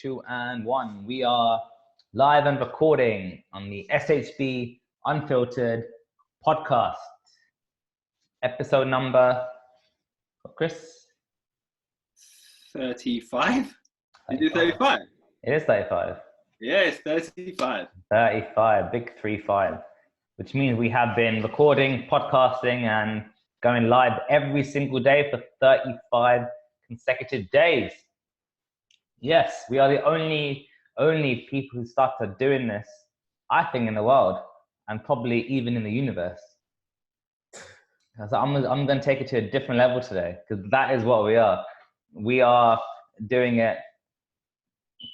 2 and 1. We are live and recording on the SHB Unfiltered Podcast. Episode number, Chris? 35? Did you do 35? It is 35. Yeah, it's 35. 35, big 3-5, which means we have been recording, podcasting, and going live every single day for 35 consecutive days. Yes, we are the only people who started doing this, I think, in the world, and probably even in the universe. So I'm going to take it to a different level today, because that is what we are. We are doing it,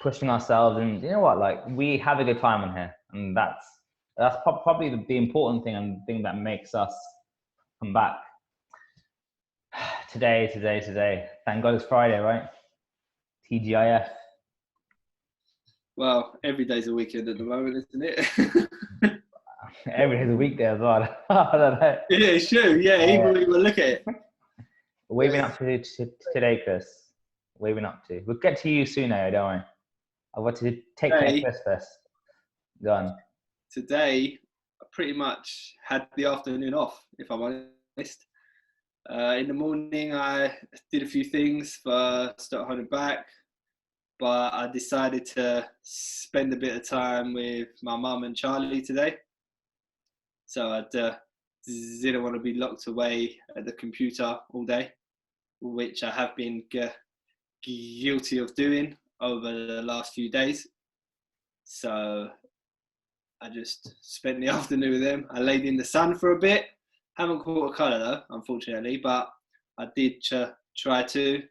pushing ourselves, and you know what? Like, we have a good time on here, and that's probably the important thing, and the thing that makes us come back. Today. Thank God it's Friday, right? TGIF. Well, every day's a weekend at the moment, isn't it? Every day's a weekday as well. I don't know. Yeah, it's true. Yeah, even when we look at it. What have you been up to today, Chris? What have you been up to? We'll get to you soon, don't worry. I want to take care of Chris first. Go on. Today, I pretty much had the afternoon off, if I'm honest. In the morning, I did a few things for StopHoldingBack, but I decided to spend a bit of time with my mum and Charlie today. So I didn't want to be locked away at the computer all day, which I have been guilty of doing over the last few days. So I just spent the afternoon with them. I laid in the sun for a bit. Haven't caught a colour though, unfortunately, but I did try to.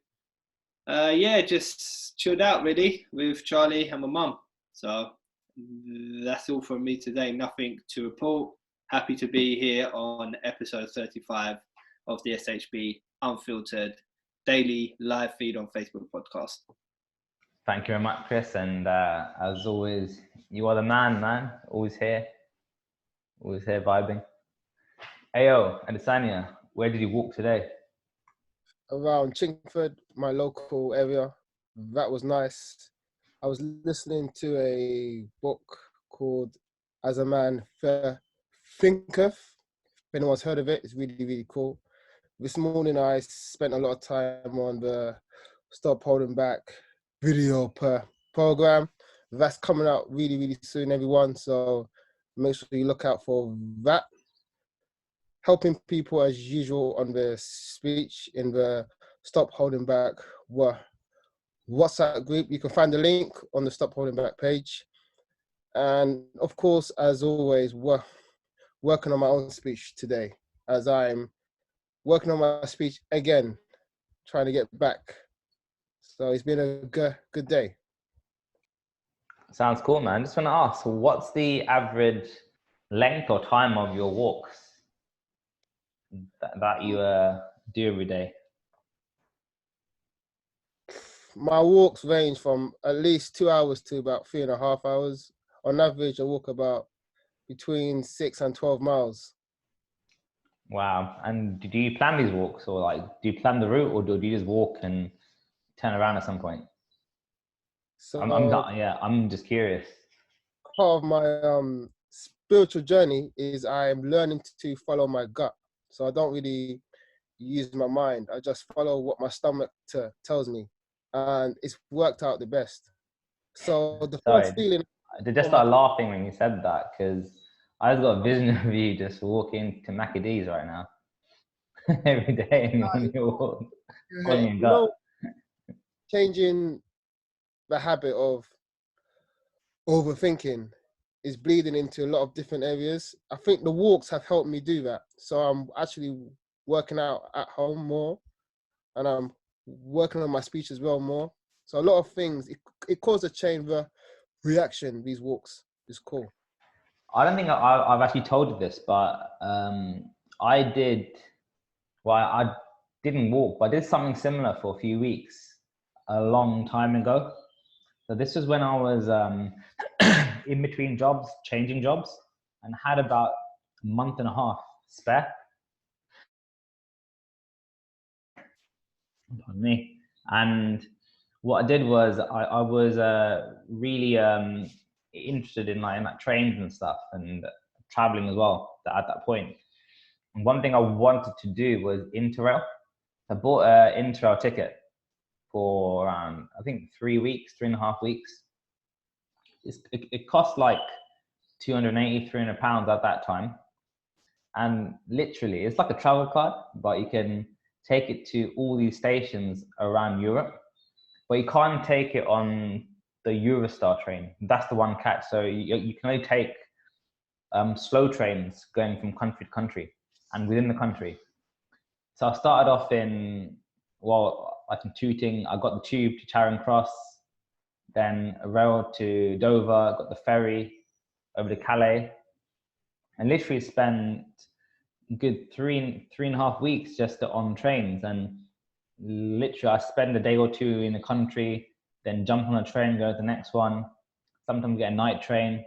Just chilled out really with Charlie and my mum. So that's all from me today. Nothing to report. Happy to be here on episode 35 of the SHB Unfiltered daily live feed on Facebook podcast. Thank you very much, Chris. And as always, you are the man. Always here vibing. Ayo, Adesanya, where did you walk today? Around Chingford, my local area. That was nice. I was listening to a book called As a Man Thinketh. If anyone's heard of it, it's really, really cool. This morning I spent a lot of time on the StopHoldingBack video program. That's coming out really, really soon, everyone. So make sure you look out for that. Helping people as usual on the speech in the StopHoldingBack WhatsApp group. You can find the link on the StopHoldingBack page. And of course, as always, working on my own speech today, as I'm working on my speech again, trying to get back. So it's been a good day. Sounds cool, man. Just want to ask, what's the average length or time of your walks that you do every day? My walks range from at least 2 hours to about 3.5 hours. On average, I walk about between 6 and 12 miles. Wow. And do you plan these walks, or do you plan the route, or do you just walk and turn around at some point? So I'm just curious. Part of my spiritual journey is I'm learning to follow my gut. So I don't really use my mind. I just follow what my stomach tells me. And it's worked out the best. So the first feeling... I just started laughing when you said that, because I just got a vision of you just walking to Maccadees right now. Every day on your walk. Changing the habit of overthinking is bleeding into a lot of different areas. I think the walks have helped me do that. So I'm actually working out at home more, and I'm working on my speech as well more. So a lot of things, it caused a chain reaction, these walks. It's cool. I don't think I've actually told you this, but I didn't walk, but I did something similar for a few weeks a long time ago. So this was when I was in between jobs, changing jobs, and had about a month and a half spare. Pardon me. And what I did was I was really interested in like trains and stuff and traveling as well at that point. And one thing I wanted to do was Interrail. I bought an Interrail ticket for I think 3 weeks, 3.5 weeks. It cost like 280, 300 pounds at that time. And literally, it's like a travel card, but you can take it to all these stations around Europe. But you can't take it on the Eurostar train. That's the one catch. So you can only take slow trains going from country to country and within the country. So I started off like in Tooting. I got the tube to Charing Cross, then a rail to Dover, got the ferry over to Calais, and literally spent a good 3.5 weeks just on trains. And literally I spend a day or two in the country, then jump on a train, go to the next one. Sometimes get a night train,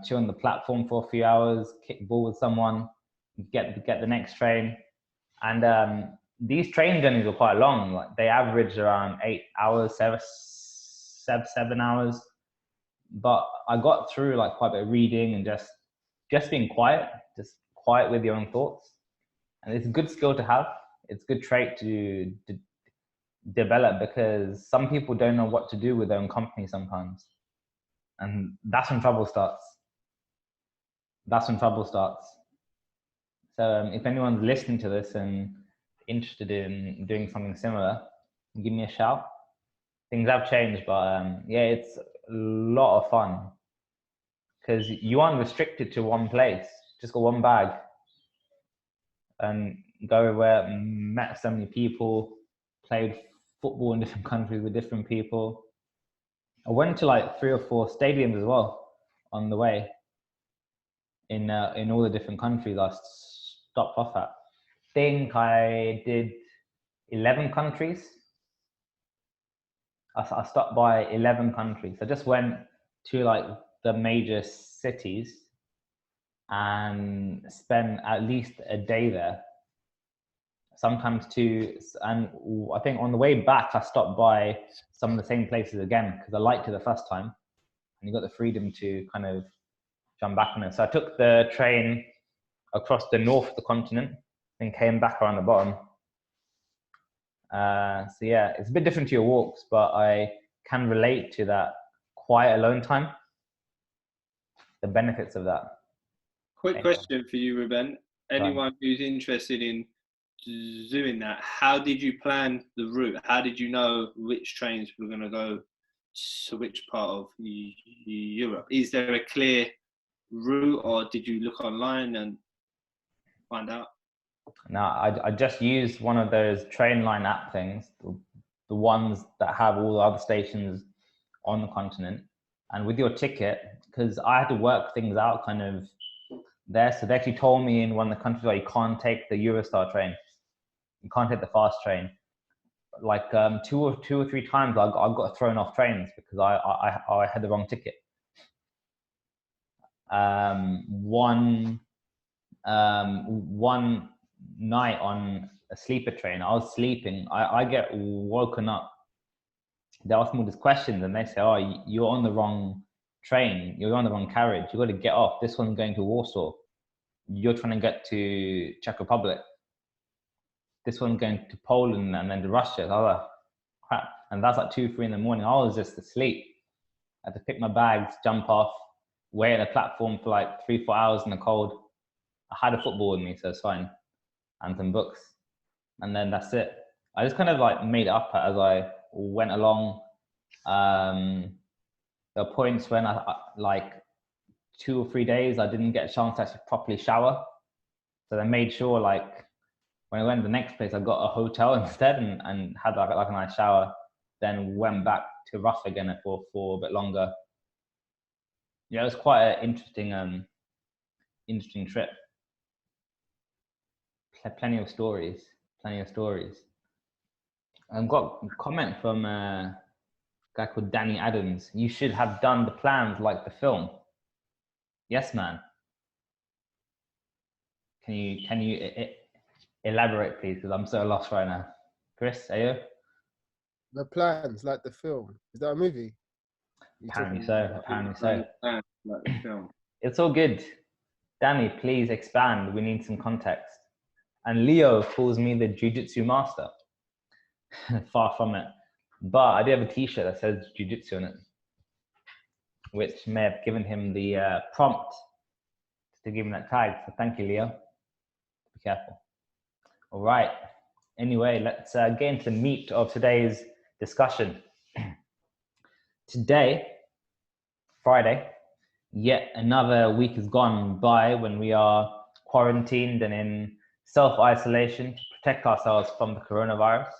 chill on the platform for a few hours, kick ball with someone, get the next train. And these train journeys were quite long. Like they averaged around 8 hours, 7 hours. But I got through like quite a bit of reading and just being quiet, just quiet with your own thoughts. And it's a good skill to have. It's a good trait to develop, because some people don't know what to do with their own company sometimes. And that's when trouble starts. So if anyone's listening to this and interested in doing something similar, give me a shout. Things have changed, but yeah, it's a lot of fun because you aren't restricted to one place. Just got one bag and go everywhere. Met so many people, played football in different countries with different people. I went to like 3 or 4 stadiums as well on the way in all the different countries I stopped off at. I think I did 11 countries. I stopped by 11 countries. I just went to like the major cities and spent at least a day there. Sometimes 2. And I think on the way back, I stopped by some of the same places again because I liked it the first time. And you got the freedom to kind of jump back on it. So I took the train across the north of the continent and came back around the bottom. So yeah, it's a bit different to your walks, but I can relate to that quiet alone time, the benefits of that. Quick question for you, Ruben. Anyone who's interested in doing that, how did you plan the route? How did you know which trains were going to go to which part of Europe? Is there a clear route, or did you look online and find out? No, I just used one of those train line app things, the ones that have all the other stations on the continent. And with your ticket, because I had to work things out kind of there. So they actually told me in one of the countries where you can't take the Eurostar train. You can't take the fast train. Like 2 or 3 times I got thrown off trains because I had the wrong ticket. One night on a sleeper train, I was sleeping. I get woken up. They ask me these questions and they say, "Oh, you're on the wrong train. You're on the wrong carriage. You got to get off. This one's going to Warsaw. You're trying to get to Czech Republic. This one's going to Poland and then to Russia." Oh, crap! And that's like 2, 3 in the morning. I was just asleep. I had to pick my bags, jump off, wait at the platform for like 3, 4 hours in the cold. I had a football with me, so it's fine, and some books, and then that's it. I just kind of like made it up as I went along. There were points when I like 2 or 3 days I didn't get a chance to actually properly shower, so I made sure like when I went to the next place I got a hotel instead and had like a nice shower, then went back to Rough again for a bit longer. Yeah, it was quite an interesting trip. Plenty of stories. I've got a comment from a guy called Danny Adams. "You should have done the plans like the film." Yes, man. Can you elaborate, please? Because I'm so lost right now. Chris, are you? The Plans, like the film. Is that a movie? Apparently so. Apparently so. Like the film. It's all good. Danny, please expand. We need some context. And Leo calls me the Jiu-Jitsu master. Far from it. But I do have a t-shirt that says Jiu-Jitsu on it, which may have given him the prompt to give him that tag. So thank you, Leo. Be careful. All right. Anyway, let's get into the meat of today's discussion. Today, Friday, yet another week has gone by when we are quarantined and in self-isolation to protect ourselves from the coronavirus.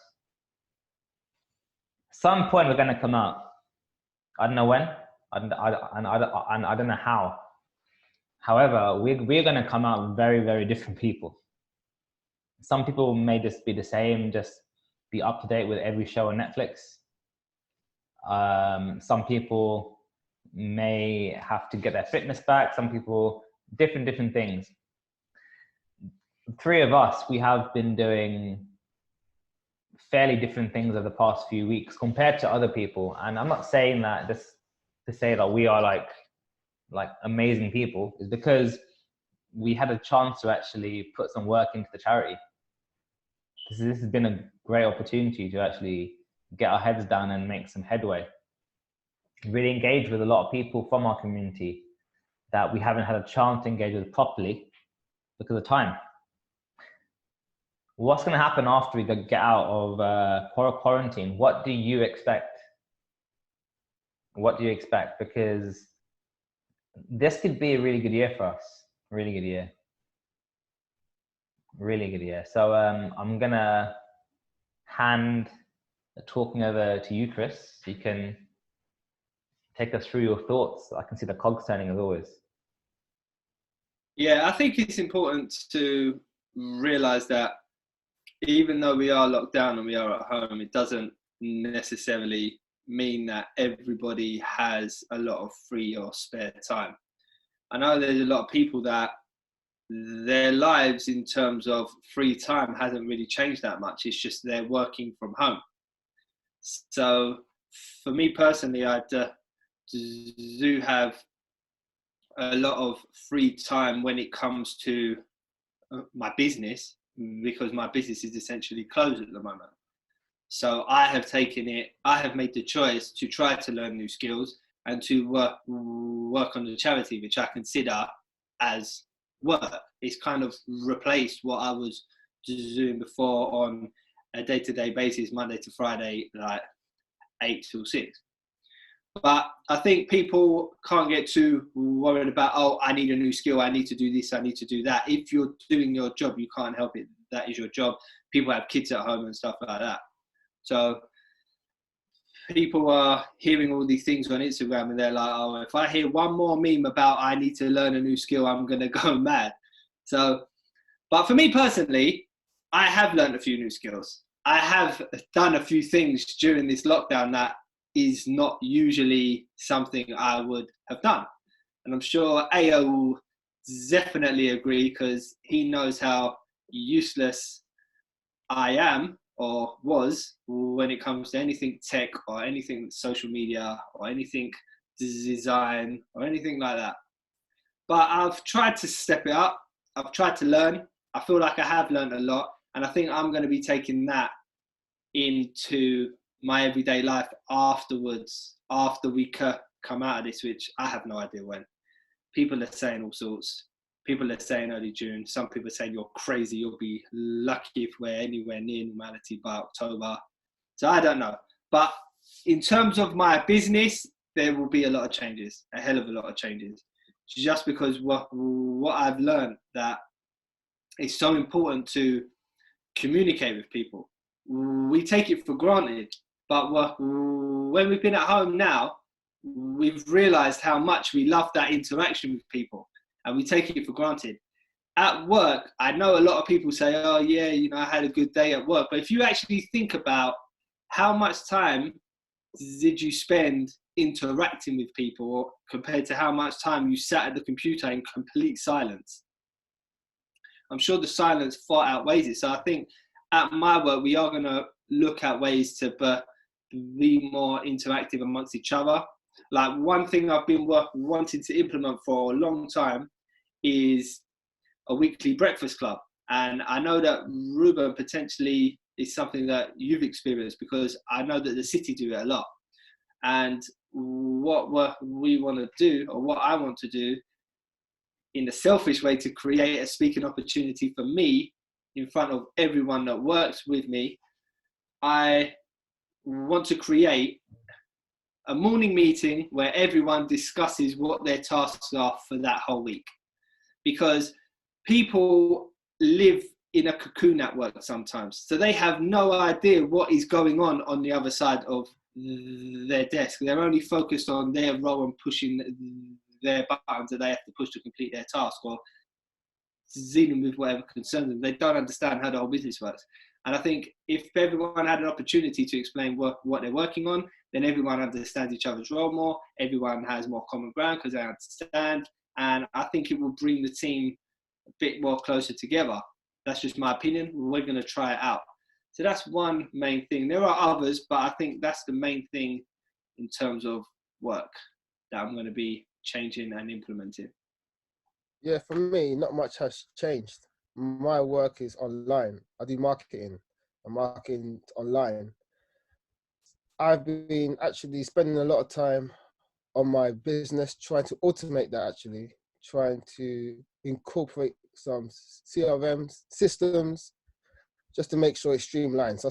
Some point we're going to come out. I don't know when, and I don't know how. However, we're going to come out very, very different people. Some people may just be the same, just be up to date with every show on Netflix. Some people may have to get their fitness back. Some people, different things. The three of us, we have been doing fairly different things over the past few weeks compared to other people. And I'm not saying that just to say that we are like amazing people. It's because we had a chance to actually put some work into the charity. This has been a great opportunity to actually get our heads down and make some headway. Really engage with a lot of people from our community that we haven't had a chance to engage with properly because of time. What's going to happen after we get out of quarantine? What do you expect? What do you expect? Because this could be a really good year for us. Really good year. Really good year. So I'm going to hand the talking over to you, Chris. You can take us through your thoughts. I can see the cogs turning as always. Yeah, I think it's important to realize that even though we are locked down and we are at home, it doesn't necessarily mean that everybody has a lot of free or spare time. I know there's a lot of people that their lives in terms of free time hasn't really changed that much. It's just they're working from home. So for me personally, I do have a lot of free time when it comes to my business, because my business is essentially closed at the moment. So I have made the choice to try to learn new skills and to work on the charity, which I consider as work. It's kind of replaced what I was doing before on a day-to-day basis, Monday to Friday, like 8 till 6. But I think people can't get too worried about, oh, I need a new skill, I need to do this, I need to do that. If you're doing your job, you can't help it. That is your job. People have kids at home and stuff like that. So people are hearing all these things on Instagram and they're like, oh, if I hear one more meme about I need to learn a new skill, I'm going to go mad. So, but for me personally, I have learned a few new skills. I have done a few things during this lockdown that is not usually something I would have done. And I'm sure Ayo will definitely agree, because he knows how useless I am or was when it comes to anything tech or anything social media or anything design or anything like that. But I've tried to step it up. I've tried to learn. I feel like I have learned a lot. And I think I'm going to be taking that into my everyday life afterwards, after we come out of this, which I have no idea when. People are saying all sorts. People are saying early June. Some people are saying you're crazy. You'll be lucky if we're anywhere near normality by October. So I don't know. But in terms of my business, there will be a lot of changes, a hell of a lot of changes. Just because what I've learned, that it's so important to communicate with people. We take it for granted, but when we've been at home now, we've realized how much we love that interaction with people, and we take it for granted. At work, I know a lot of people say, oh yeah, you know, I had a good day at work. But if you actually think about how much time did you spend interacting with people compared to how much time you sat at the computer in complete silence, I'm sure the silence far outweighs it. So I think at my work, we are going to look at ways to be more interactive amongst each other. Like one thing I've been wanting to implement for a long time is a weekly breakfast club. And I know that Ruben potentially is something that you've experienced, because I know that the city do it a lot. And what we want to do, or what I want to do in a selfish way, to create a speaking opportunity for me in front of everyone that works with me, I want to create a morning meeting where everyone discusses what their tasks are for that whole week. Because people live in a cocoon at work sometimes, so they have no idea what is going on the other side of their desk. They're only focused on their role and pushing their buttons that they have to push to complete their task, or dealing with whatever concerns them. They don't understand how the whole business works. And I think if everyone had an opportunity to explain what they're working on, then everyone understands each other's role more. Everyone has more common ground because they understand. And I think it will bring the team a bit more closer together. That's just my opinion. We're going to try it out. So that's one main thing. There are others, but I think that's the main thing in terms of work that I'm going to be changing and implementing. Yeah, for me, not much has changed. My work is online. I do marketing. I'm marketing online. I've been actually spending a lot of time on my business, trying to automate that, actually, trying to incorporate some CRM systems just to make sure it's streamlined. So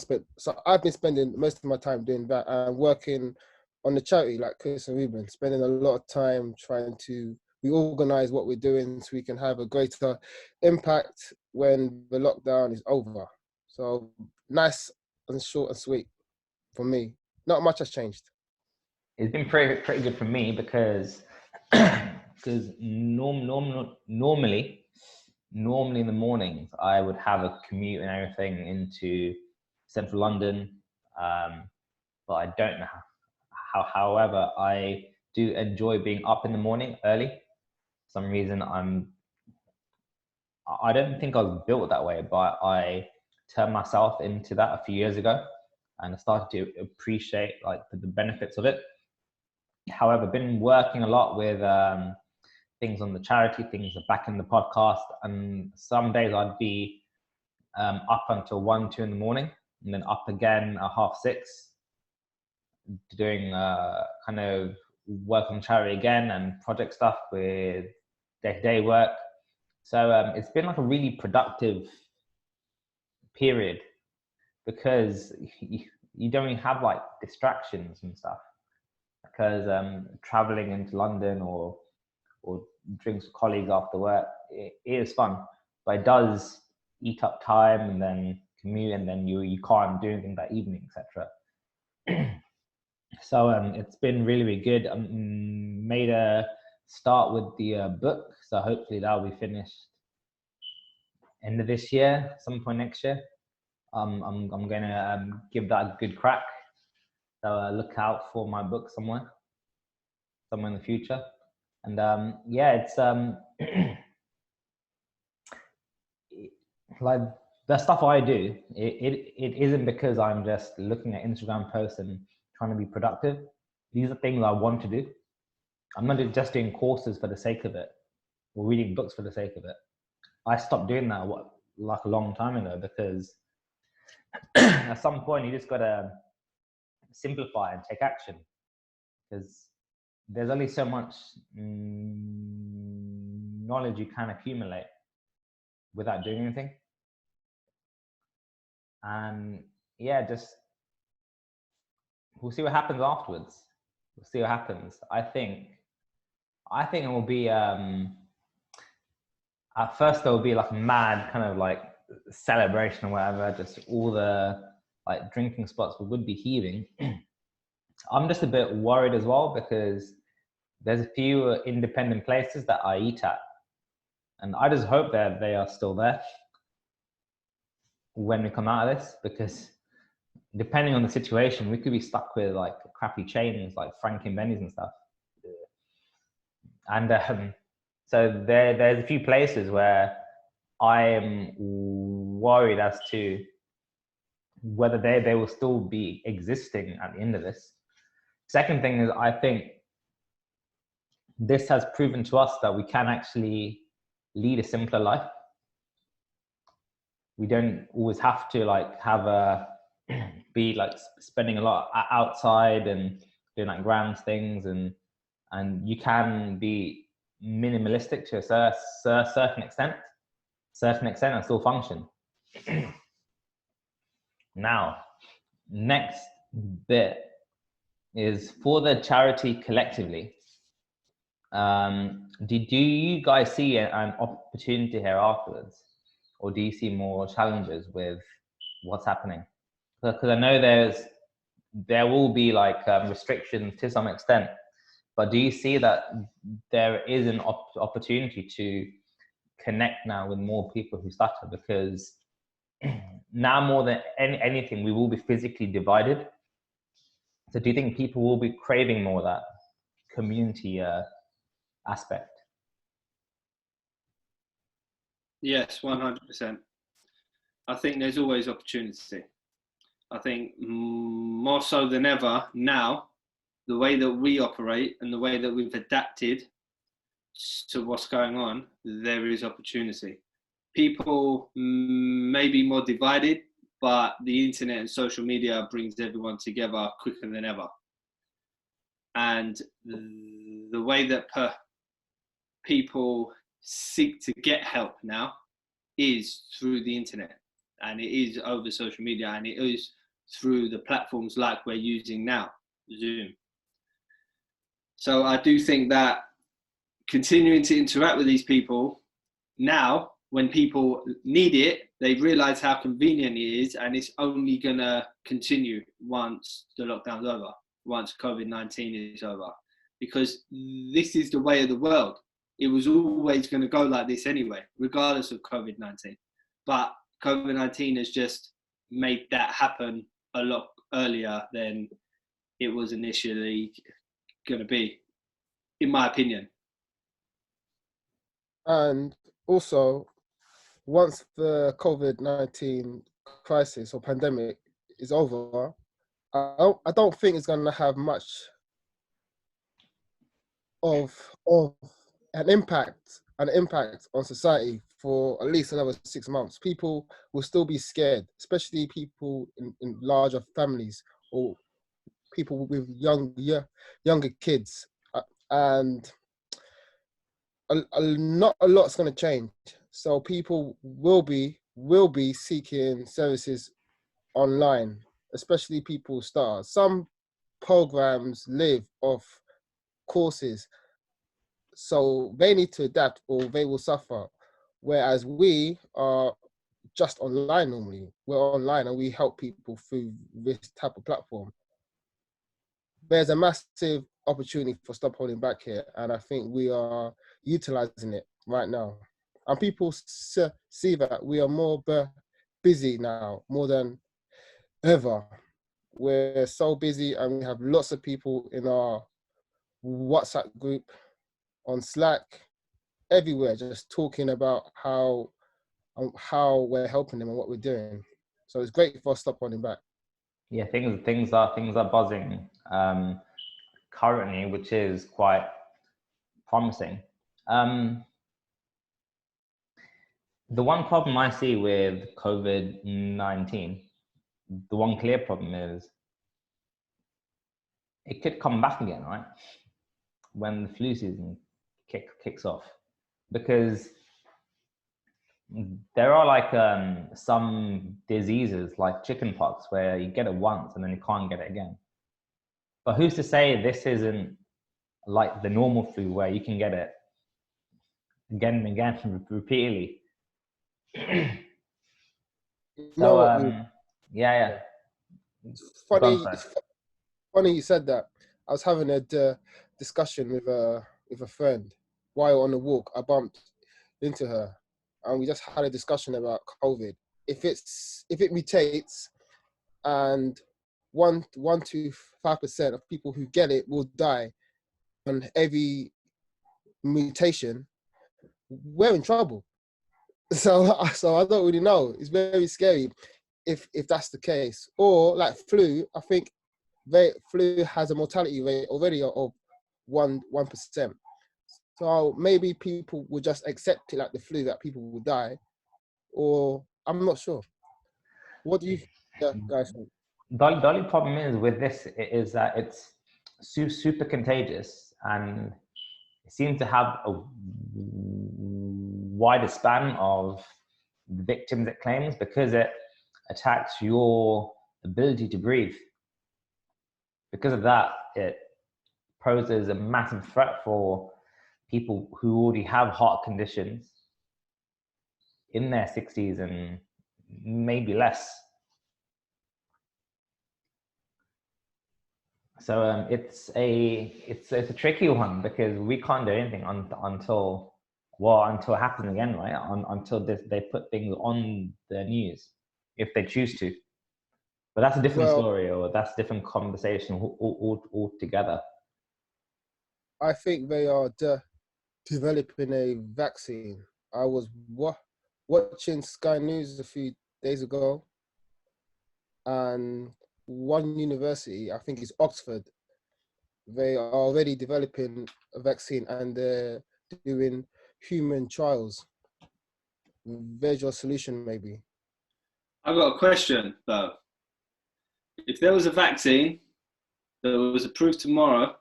I've been spending most of my time doing that and working on the charity, like Chris and Ruben, spending a lot of time trying to reorganize what we're doing so we can have a greater impact when the lockdown is over. So nice and short and sweet for me. Not much has changed. It's been pretty good for me because normally in the mornings I would have a commute and everything into central London, but I don't know how. However, I do enjoy being up in the morning early. For some reason, I don't think I was built that way, but I turned myself into that a few years ago, and I started to appreciate like the benefits of it. However, been working a lot with things on the charity, things back in the podcast, and some days I'd be up until 1, 2 in the morning, and then up again at 6:30, doing kind of work on charity again and project stuff with day-to-day work. So it's been like a really productive period because you don't really have like distractions and stuff, because traveling into London or drinks with colleagues after work, it is fun, but it does eat up time, and then commute, and then you can't do anything that evening, etc. So it's been really, really good. Made a start with the book, so hopefully that'll be finished end of this year, some point next year. I'm gonna give that a good crack. So look out for my book somewhere in the future. And yeah, it's like the stuff I do, it isn't because I'm just looking at Instagram posts and trying to be productive. These are things I want to do. I'm not just doing courses for the sake of it or reading books for the sake of it. I stopped doing that like a long time ago, because at some point you just got to simplify and take action, because there's only so much knowledge you can accumulate without doing anything. And yeah, just we'll see what happens afterwards. We'll see what happens. I think it will be at first there will be like a mad kind of like celebration or whatever, just all the like drinking spots would be heaving. I'm just a bit worried as well, because there's a few independent places that I eat at, and I just hope that they are still there when we come out of this, because depending on the situation, we could be stuck with like crappy chains like Frank and Benny's and stuff. And so there's a few places where I am worried as to whether they will still be existing at the end of this. Second thing is, I think this has proven to us that we can actually lead a simpler life. We don't always have to like have be like spending a lot outside and doing like grand things, and you can be minimalistic to a certain extent and still function. Now, next bit is for the charity collectively. Do you guys see an opportunity here afterwards, or do you see more challenges with what's happening? Because I know there will be like restrictions to some extent, but do you see that there is an opportunity to connect now with more people who stutter? Because now more than anything, we will be physically divided. So do you think people will be craving more of that community aspect? Yes, 100%. I think there's always opportunity. I think more so than ever now, the way that we operate and the way that we've adapted to what's going on, there is opportunity. People may be more divided, but the internet and social media brings everyone together quicker than ever. And the way that people seek to get help now is through the internet, and it is over social media, and it is through the platforms like we're using now, Zoom. So I do think that continuing to interact with these people now, when people need it, they realize how convenient it is, and it's only gonna continue once the lockdown's over, once COVID-19 is over, because this is the way of the world. It was always going to go like this anyway, regardless of COVID-19. But COVID-19 has just made that happen a lot earlier than it was initially going to be, in my opinion. And also, once the COVID-19 crisis or pandemic is over, I don't think it's going to have much of an impact on society for at least another 6 months. People will still be scared, especially people in larger families or people with younger kids, and not a lot's going to change. So people will be seeking services online, especially people start. Some programs live off courses, so they need to adapt or they will suffer. Whereas we are just online normally. We're online and we help people through this type of platform. There's a massive opportunity for Stop Holding Back here, and I think we are utilizing it right now. And people see that we are more busy now, more than ever. We're so busy, and we have lots of people in our WhatsApp group, on Slack, everywhere, just talking about how we're helping them and what we're doing. So it's great for Stop Holding Back. Yeah, things are buzzing currently, which is quite promising. The one problem I see with COVID-19, the one clear problem is it could come back again, right? When the flu season kicks off, because there are like some diseases like chickenpox where you get it once and then you can't get it again. But who's to say this isn't like the normal flu where you can get it again and again repeatedly? So yeah. It's funny you said that. I was having a discussion with a friend while on the walk. I bumped into her, and we just had a discussion about COVID. If it mutates, and 1 to 5% of people who get it will die on every mutation, we're in trouble. So I don't really know. It's very scary. if that's the case. Or like flu, I think flu has a mortality rate already of 1%. So maybe people will just accept it like the flu, that people will die, or I'm not sure. What do you guys think? The only problem is with this is that it's super contagious, and it seems to have a wider span of the victims it claims, because it attacks your ability to breathe. Because of that, it poses a massive threat for people who already have heart conditions in their 60s and maybe less. So it's a tricky one, because we can't do anything until it happens again, right? Until they put things on the news, if they choose to. But that's a different story, or that's a different conversation altogether. I think they are developing a vaccine. I was watching Sky News a few days ago, and one university, I think it's Oxford, they are already developing a vaccine and they're doing human trials. There's your solution, maybe. I've got a question though. If there was a vaccine that was approved tomorrow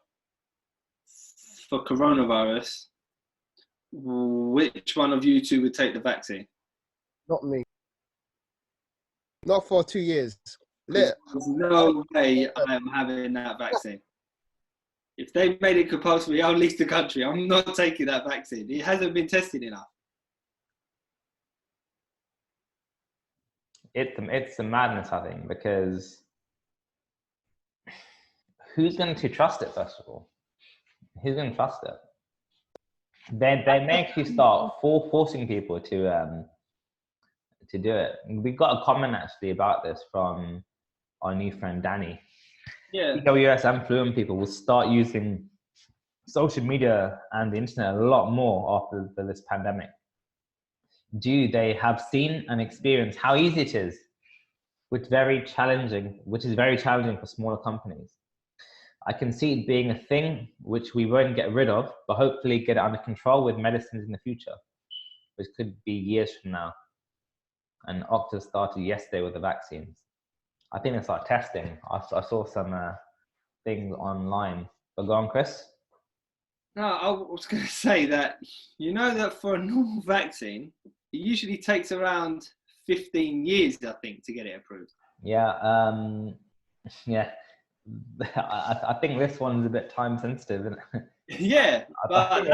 for coronavirus, which one of you two would take the vaccine? Not me. Not for 2 years. There's no way I am having that vaccine. If they made it compulsory, I'll leave the country. I'm not taking that vaccine. It hasn't been tested enough. It's a madness, I think, because who's going to trust it, first of all? Who's going to trust it? They may actually start forcing people to do it. We got a comment actually about this from our new friend Danny. Yeah. EWS and Fluent people will start using social media and the internet a lot more after this pandemic. They have seen and experienced how easy it is, which is very challenging for smaller companies. I can see it being a thing which we won't get rid of, but hopefully get it under control with medicines in the future, which could be years from now. And Octa started yesterday with the vaccines. I think they start testing. I saw some things online. But go on, Chris. No, I was going to say that, you know, that for a normal vaccine, it usually takes around 15 years, I think, to get it approved. Yeah, yeah. I think this one's a bit time sensitive, isn't it? Yeah, but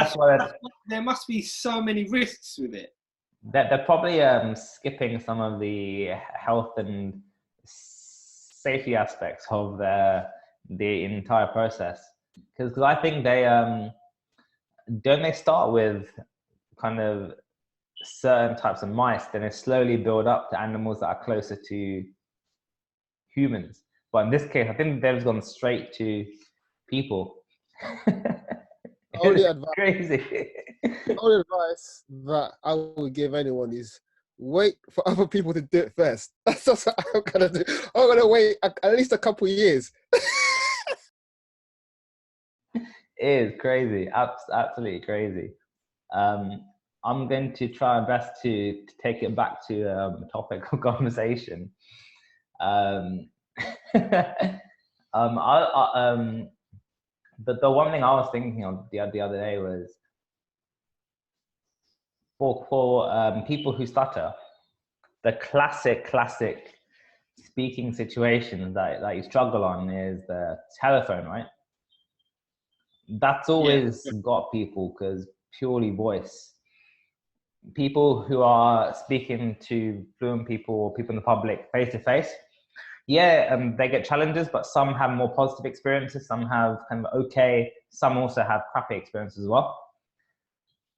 there must be so many risks with it. They're probably skipping some of the health and safety aspects of the entire process, because I think they don't they start with kind of certain types of mice, then they slowly build up to animals that are closer to humans. But in this case, I think they've gone straight to people. Only crazy. Only advice that I would give anyone is wait for other people to do it first. That's just what I'm gonna do. I'm gonna wait at least a couple of years. It is crazy, absolutely crazy. I'm going to try my best to take it back to a topic of conversation. The one thing I was thinking of the other day was for people who stutter, the classic speaking situation that you struggle on is the telephone, right? That's always got people, because purely voice. People who are speaking to fluent people or people in the public face to face, they get challenges, but some have more positive experiences, some have kind of okay, some also have crappy experiences as well.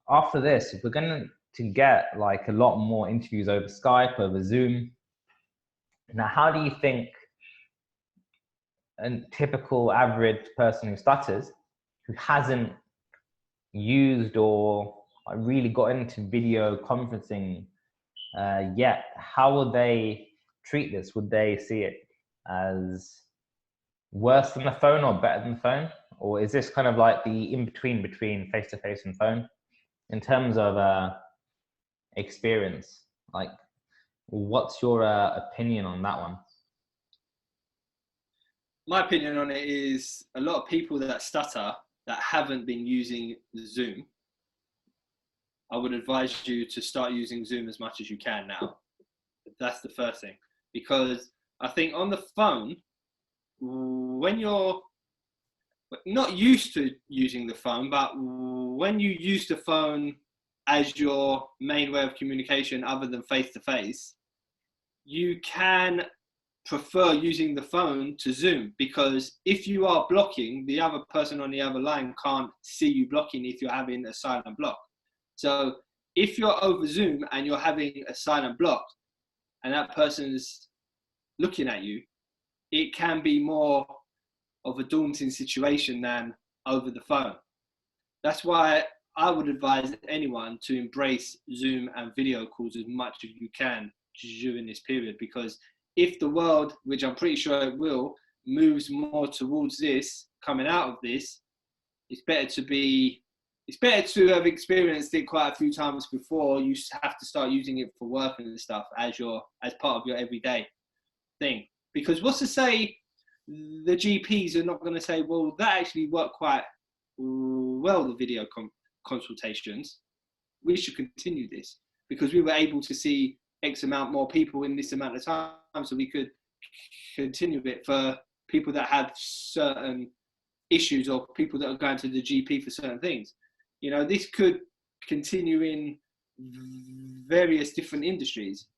After this, if we're going to get like a lot more interviews over Skype, over Zoom, now how do you think a typical average person who stutters, who hasn't used or really got into video conferencing yet, how will they treat this? Would they see it as worse than the phone or better than the phone? Or is this kind of like the in-between between face-to-face and phone in terms of experience? Like, what's your opinion on that one? My opinion on it is a lot of people that stutter that haven't been using Zoom, I would advise you to start using Zoom as much as you can now. That's the first thing. Because I think on the phone, when you're not used to using the phone, but when you use the phone as your main way of communication other than face-to-face, you can prefer using the phone to Zoom, because if you are blocking, the other person on the other line can't see you blocking if you're having a silent block. So if you're over Zoom and you're having a silent block and that person's looking at you, it can be more of a daunting situation than over the phone. That's why I would advise anyone to embrace Zoom and video calls as much as you can during this period, because if the world, which I'm pretty sure it will, moves more towards this, coming out of this, it's better to have experienced it quite a few times before you have to start using it for work and stuff as part of your everyday thing. Because what's to say the GPs are not going to say, well, that actually worked quite well, the video consultations. We should continue this because we were able to see X amount more people in this amount of time, so we could continue it for people that have certain issues or people that are going to the GP for certain things. You know, this could continue in various different industries.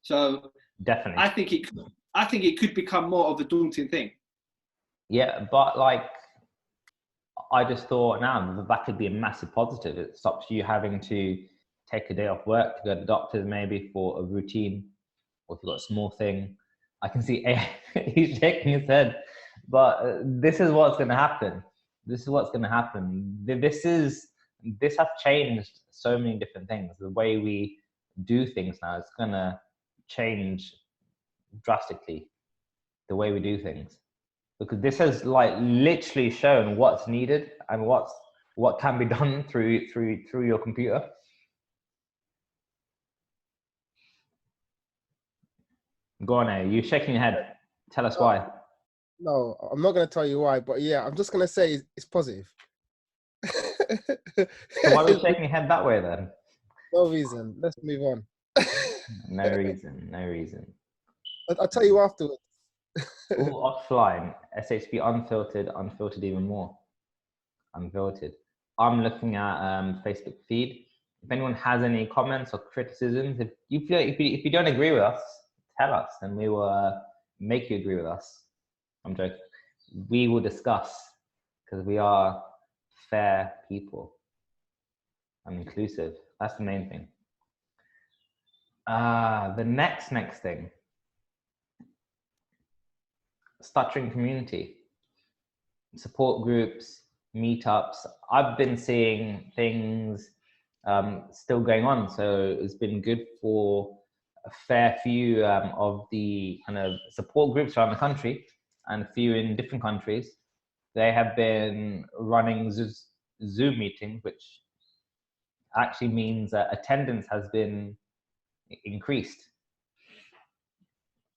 So definitely, I think it could become more of a daunting thing. Yeah, but like, I just thought now that could be a massive positive. It stops you having to take a day off work to go to the doctors maybe for a routine, or if you've got a small thing. I can see he's shaking his head, but this is what's going to happen. This is what's going to happen. This has changed so many different things. The way we do things now is going to change drastically. The way we do things, because this has like literally shown what's needed and what can be done through your computer. Go on, you're shaking your head. Tell us why. No, I'm not going to tell you why, but yeah, I'm just going to say it's positive. So why are you shaking your head that way then? No reason. Let's move on. No reason. I'll tell you afterwards. All offline, SHB unfiltered even more. Unfiltered. I'm looking at Facebook feed. If anyone has any comments or criticisms, if you don't agree with us, tell us and we will make you agree with us. I'm joking. We will discuss, because we are fair people. I'm inclusive. That's the main thing. The next thing. Stuttering community. Support groups, meetups. I've been seeing things still going on. So it's been good for a fair few of the kind of support groups around the country, and a few in different countries. They have been running Zoom meetings, which actually means that attendance has been increased.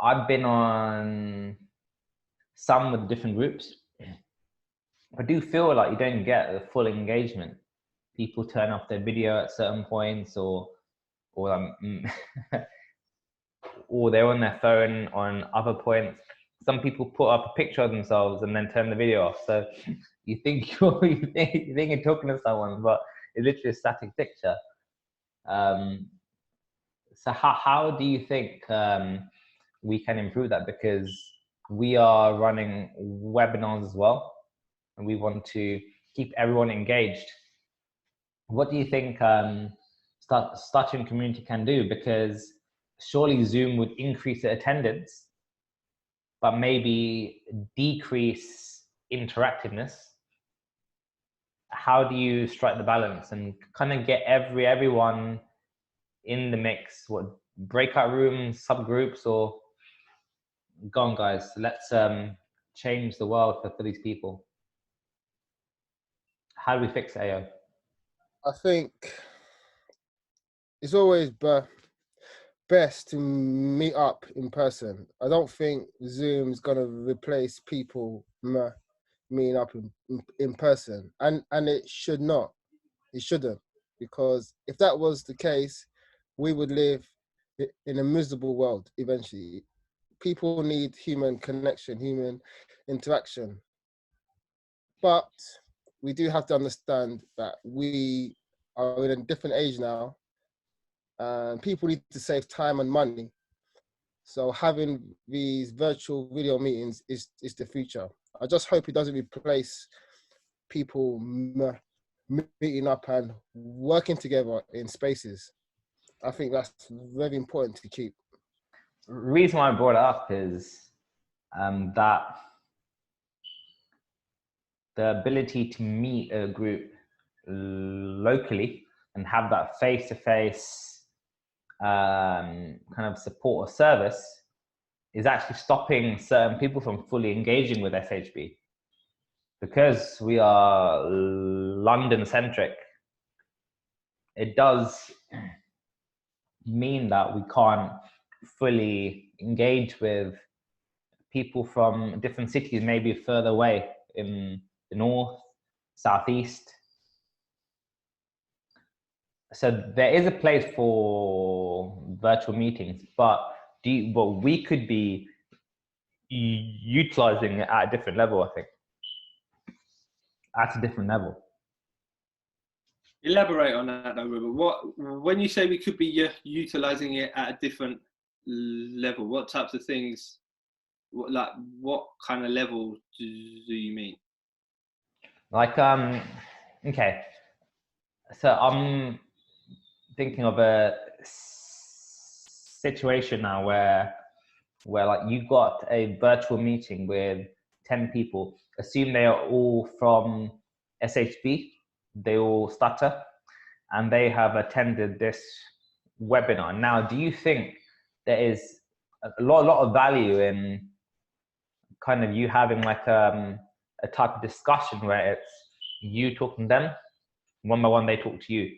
I've been on some with different groups. I do feel like you don't get the full engagement. People turn off their video at certain points, or they're on their phone on other points. Some people put up a picture of themselves and then turn the video off. So you think you're talking to someone, but it's literally a static picture. So how do you think we can improve that? Because we are running webinars as well, and we want to keep everyone engaged. What do you think Stuttering community can do? Because surely Zoom would increase the attendance, but maybe decrease interactiveness. How do you strike the balance and kind of get everyone in the mix? What, breakout rooms, subgroups, or Go on, guys. Let's change the world for these people. How do we fix AO? I think it's always best to meet up in person. I don't think Zoom's gonna replace people meeting up in person, and it should not. It shouldn't, because if that was the case, we would live in a miserable world eventually. People need human connection, human interaction, but we do have to understand that we are in a different age now, and people need to save time and money. So having these virtual video meetings is the future. I just hope it doesn't replace people meeting up and working together in spaces. I think that's very important to keep. The reason why I brought it up is that the ability to meet a group locally and have that face-to-face kind of support or service is actually stopping certain people from fully engaging with SHB. Because we are London-centric, it does mean that we can't fully engage with people from different cities, maybe further away in the north, southeast. So there is a place for virtual meetings, but we could be utilizing it at a different level, I think. At a different level. Elaborate on that, though, Ruben. When you say we could be utilizing it at a different level, what types of things, what kind of level do you mean? Like, okay. So I'm thinking of a situation now where like you've got a virtual meeting with 10 people. Assume they are all from SHB, they all Stutter, and they have attended this webinar. Now, do you think there is a lot of value in kind of you having like a type of discussion where it's you talking to them, one by one they talk to you?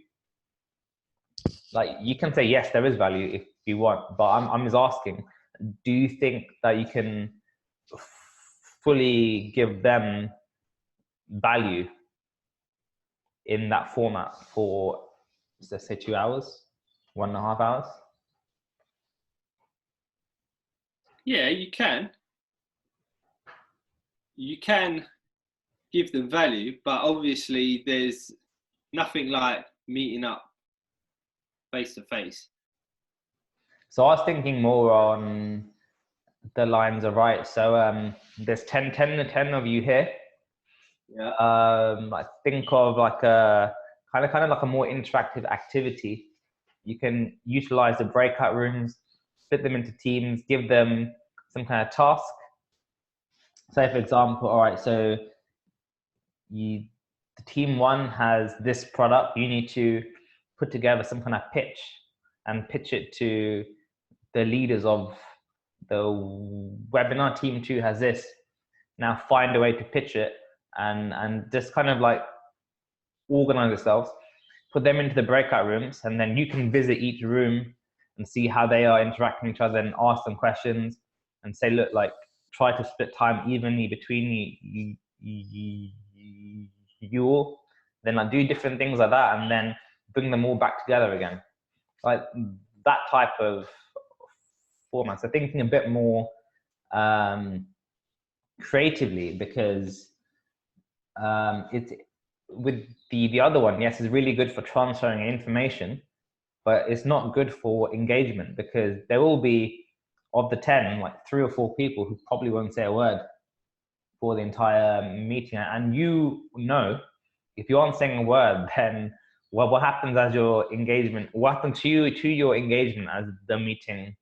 Like, you can say yes, there is value if you want, but I'm just asking, do you think that you can fully give them value in that format for, let's say, 2 hours, 1.5 hours? Yeah, you can. You can give them value, but obviously there's nothing like meeting up face to face. So I was thinking more on the lines of, right, so there's 10 of you here. Yeah. I think of like a kind of like a more interactive activity. You can utilize the breakout rooms, split them into teams, give them some kind of task. Say, for example, all right, so the team one has this product. You need to put together some kind of pitch and pitch it to the leaders of the webinar. Team two has this. Now find a way to pitch it and just kind of like organize yourselves, put them into the breakout rooms, and then you can visit each room and see how they are interacting with each other and ask them questions and say, look, like, try to split time evenly between you all. Then like do different things like that and then bring them all back together again. Like that type of format. So thinking a bit more creatively, because it's with the other one, yes, it's really good for transferring information, but it's not good for engagement, because there will be, of the 10, like 3 or 4 people who probably won't say a word for the entire meeting. And you know, if you aren't saying a word, then what happens as your engagement, what happens to your engagement as the meeting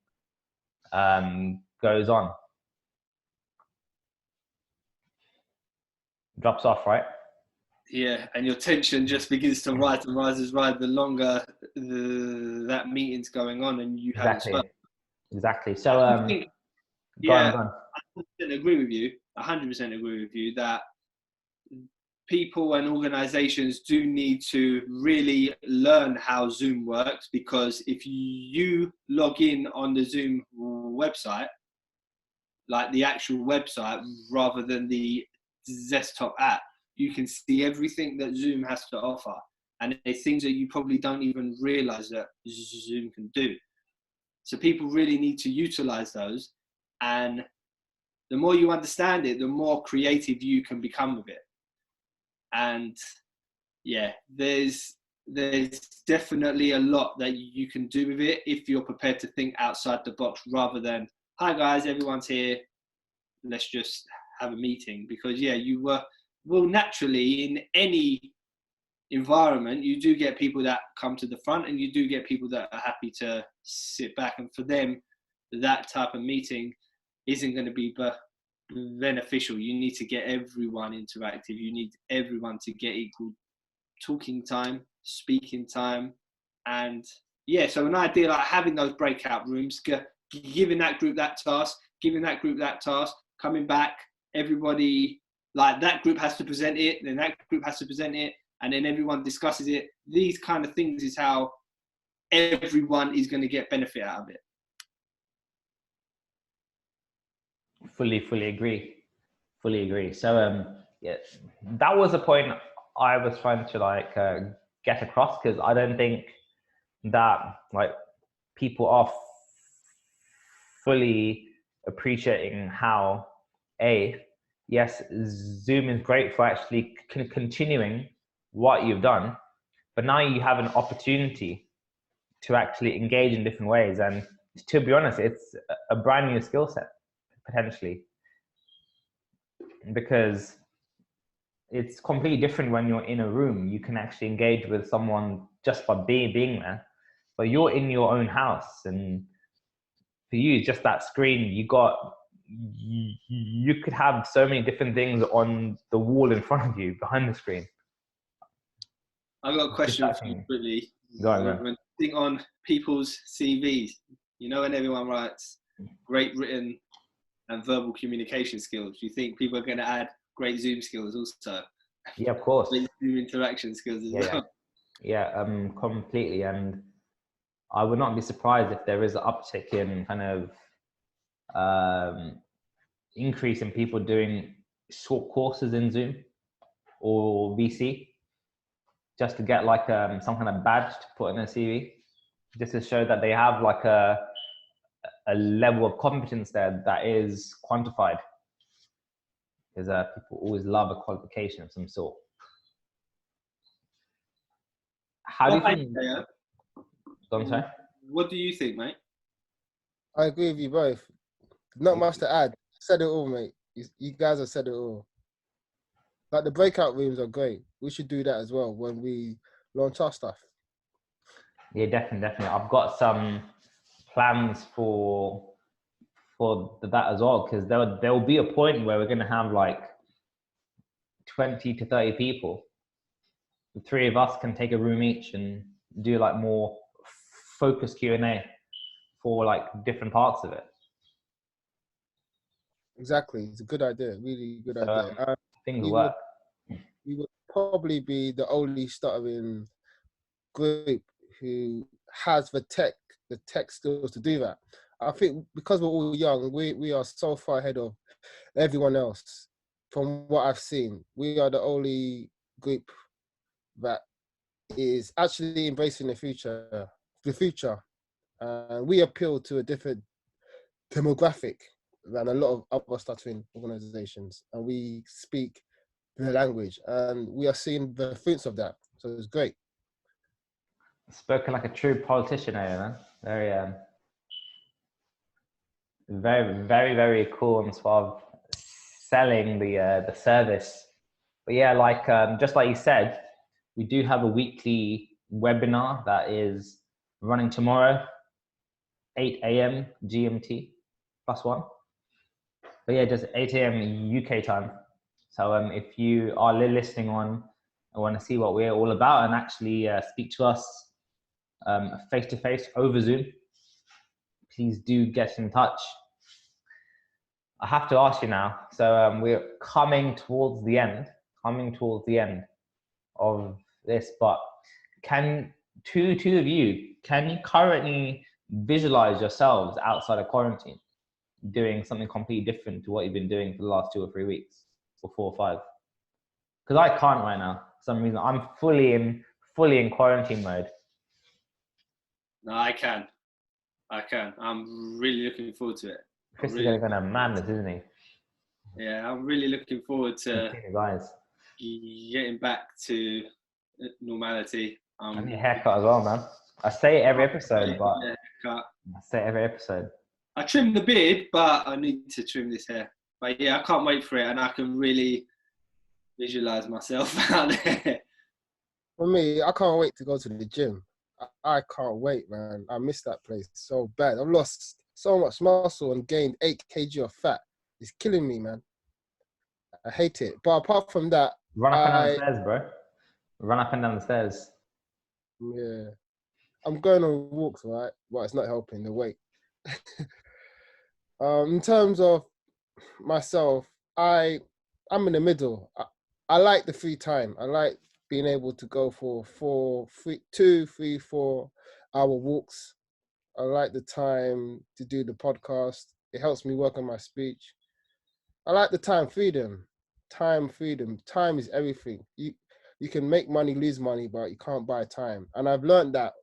goes on? Drops off, right? Yeah, and your tension just begins to rise and rises, right? The longer that meeting's going on, and you haven't spoken. Exactly. So Go Yeah, on. I 100% agree with you. 100% agree with you that people and organizations do need to really learn how Zoom works, because if you log in on the Zoom website, like the actual website rather than the desktop app, you can see everything that Zoom has to offer. And there's things that you probably don't even realize that Zoom can do. So people really need to utilize those. And the more you understand it, the more creative you can become with it. And yeah, there's definitely a lot that you can do with it if you're prepared to think outside the box, rather than, hi guys, everyone's here, let's just have a meeting. Because yeah, you will naturally, in any environment, you do get people that come to the front, and you do get people that are happy to sit back. And for them, that type of meeting isn't going to be beneficial. You need to get everyone interactive. You need everyone to get equal talking time, speaking time. And yeah, so an idea like having those breakout rooms, giving that group that task, coming back, everybody, like that group has to present it, then that group has to present it, and then everyone discusses it. These kind of things is how everyone is going to get benefit out of it. Fully agree. So yeah, that was the point I was trying to like get across, because I don't think that like people are fully appreciating how yes, Zoom is great for actually continuing what you've done, but now you have an opportunity to actually engage in different ways. And to be honest, it's a brand new skill set potentially, because it's completely different when you're in a room. You can actually engage with someone just by being there, but you're in your own house, and for you, just that screen, you could have so many different things on the wall in front of you, behind the screen. I've got a question for you quickly. Go on. When you think on people's CVs, you know, when everyone writes great written and verbal communication skills, do you think people are going to add great Zoom skills also? Yeah, of course. Great Zoom interaction skills as well. Yeah, completely. And I would not be surprised if there is an uptick in kind of increase in people doing short courses in Zoom or VC, just to get like some kind of badge to put in their CV, just to show that they have like a level of competence there that is quantified. Because people always love a qualification of some sort. How do you think? Sorry? What do you think, mate? I agree with you both. Not much to add. Said it all, mate. You guys have said it all. Like the breakout rooms are great. We should do that as well when we launch our stuff. Yeah, definitely. I've got some plans for that as well, because there will be a point where we're going to have like 20 to 30 people. The three of us can take a room each and do like more focused Q&A for like different parts of it. Exactly. It's a good idea. Really good idea. Things work. We would probably be the only stuttering group who has the tech skills to do that. I think because we're all young, we are so far ahead of everyone else. From what I've seen, we are the only group that is actually embracing the future. We appeal to a different demographic than a lot of other stuttering organizations, and we speak the language, and we are seeing the fruits of that. So it's great. Spoken like a true politician, man. Very cool and suave, selling the service. But yeah, like just like you said, we do have a weekly webinar that is running tomorrow, 8 a.m. GMT +1. But yeah, just 8 a.m. UK time. So if you are listening on and want to see what we're all about and actually speak to us face to face over Zoom, please do get in touch. I have to ask you now. So we're coming towards the end of this, but can two of you, can you currently visualize yourselves outside of quarantine doing something completely different to what you've been doing for the last 2 or 3 weeks or 4 or 5? Because I can't right now for some reason. I'm fully in quarantine mode. No, I can. I'm really looking forward to it. Chris is going to go madness, isn't he? Yeah, I'm really looking forward to Guys, getting back to normality. I need a haircut as well, man. I say it every episode, but I trimmed the beard, but I need to trim this hair. But yeah, I can't wait for it, and I can really visualize myself out there. For me, I can't wait to go to the gym. I can't wait, man. I miss that place so bad. I've lost so much muscle and gained 8 kg of fat. It's killing me, man. I hate it. But apart from that, run up and down the stairs, bro. Run up and down the stairs. Yeah. I'm going on walks, right? But it's not helping the weight. In terms of myself, I'm in the middle. I like the free time. I like being able to go for 2, 3, 4 hour walks. I like the time to do the podcast. It helps me work on my speech. I like the time freedom. Time freedom. Time is everything. You can make money, lose money, but you can't buy time. And I've learned that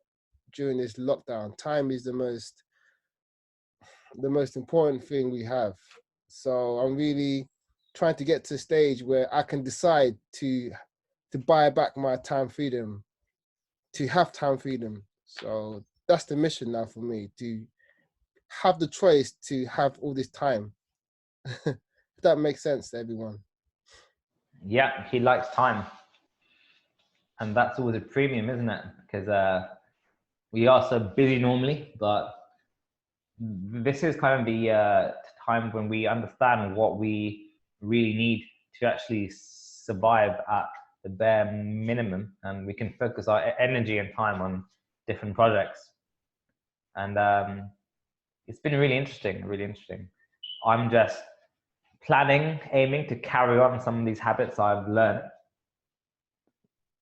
during this lockdown. Time is the most important thing we have. So I'm really trying to get to a stage where I can decide to buy back my time freedom, to have time freedom. So that's the mission now for me, to have the choice to have all this time. If that makes sense to everyone. Yeah, he likes time. And that's always a premium, isn't it? Because we are so busy normally, but this is kind of the time when we understand what we really need to actually survive at the bare minimum, and we can focus our energy and time on different projects. And it's been really interesting. I'm just aiming to carry on some of these habits I've learned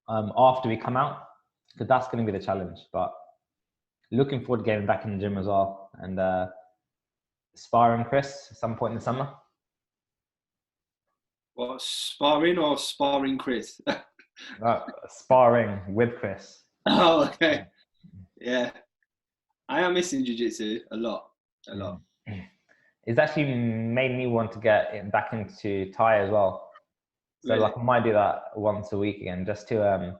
after we come out, because that's going to be the challenge. But looking forward to getting back in the gym as well, and sparring Chris at some point in the summer. What, sparring or sparring Chris? Sparring with Chris. Oh, okay. Yeah. I am missing jiu-jitsu a lot. It's actually made me want to get back into Thai as well. So Really? like I might do that once a week again, just to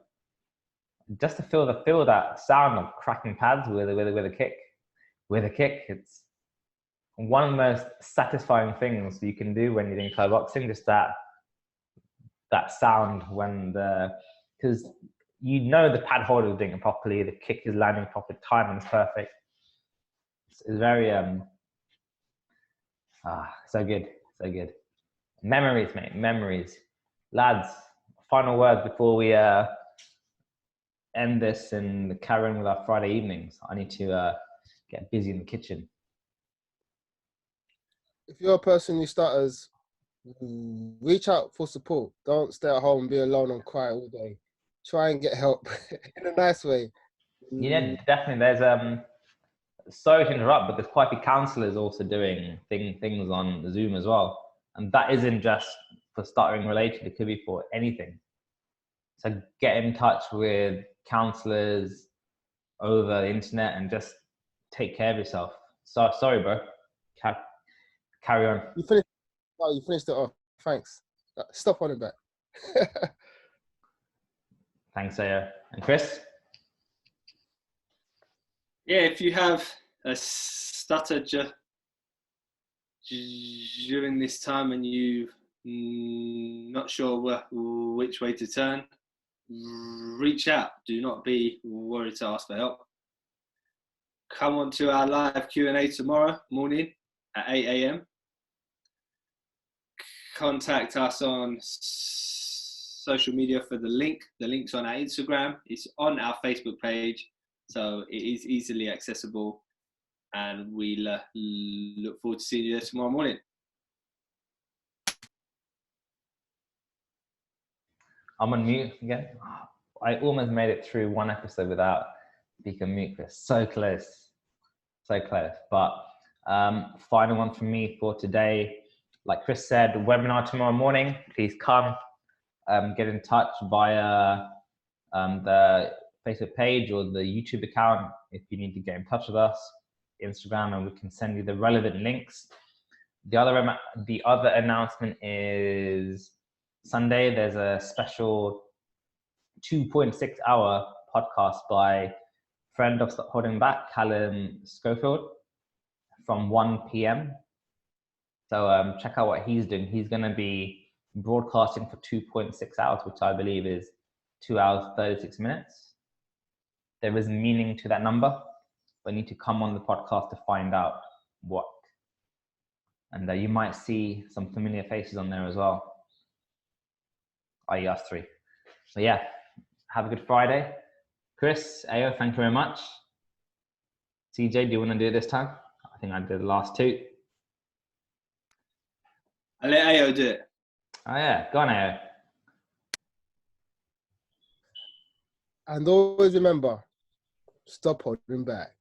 feel that sound of cracking pads with a kick. With a kick, it's one of the most satisfying things you can do when you're doing Thai boxing. Just that sound because you know the pad holder is doing it properly, the kick is landing properly, timing is perfect. It's very so good. Memories, mate. Memories. Lads, final word before we end this and carry on with our Friday evenings. I need to get busy in the kitchen. If you're a person who stutters, reach out for support. Don't stay at home and be alone and cry all day. Try and get help in a nice way. Yeah, definitely. There's sorry to interrupt, but there's quite a few counsellors also doing things on Zoom as well. And that isn't just for stuttering related, it could be for anything. So get in touch with counsellors over the internet and just take care of yourself. So sorry, bro. Carry on. You finished it off. Thanks. StopHoldingBack. Thanks, Aya. And Chris? Yeah, if you have a stutter during this time and you're not sure which way to turn, reach out. Do not be worried to ask for help. Come on to our live Q&A tomorrow morning at 8 a.m. Contact us on social media for the link. The link's on our Instagram. It's on our Facebook page, so it is easily accessible. And we look forward to seeing you there tomorrow morning. I'm on mute again. I almost made it through one episode without speaking mute, Chris. So close. So close. But final one from me for today. Like Chris said, webinar tomorrow morning. Please come. Get in touch via the Facebook page or the YouTube account if you need to get in touch with us, Instagram, and we can send you the relevant links. The other announcement is Sunday. There's a special 2.6 hour podcast by friend of Holding Back, Callum Schofield, from 1 p.m. So check out what he's doing. He's going to be broadcasting for 2.6 hours, which I believe is 2 hours, 36 minutes. There is meaning to that number, but you need to come on the podcast to find out what. And you might see some familiar faces on there as well. i.e. us three. So yeah, have a good Friday. Chris, Ayo, thank you very much. CJ, do you want to do it this time? I think I did the last two. I'll let Ayo do it. Oh yeah, go on Ayo. And always remember, stop holding back.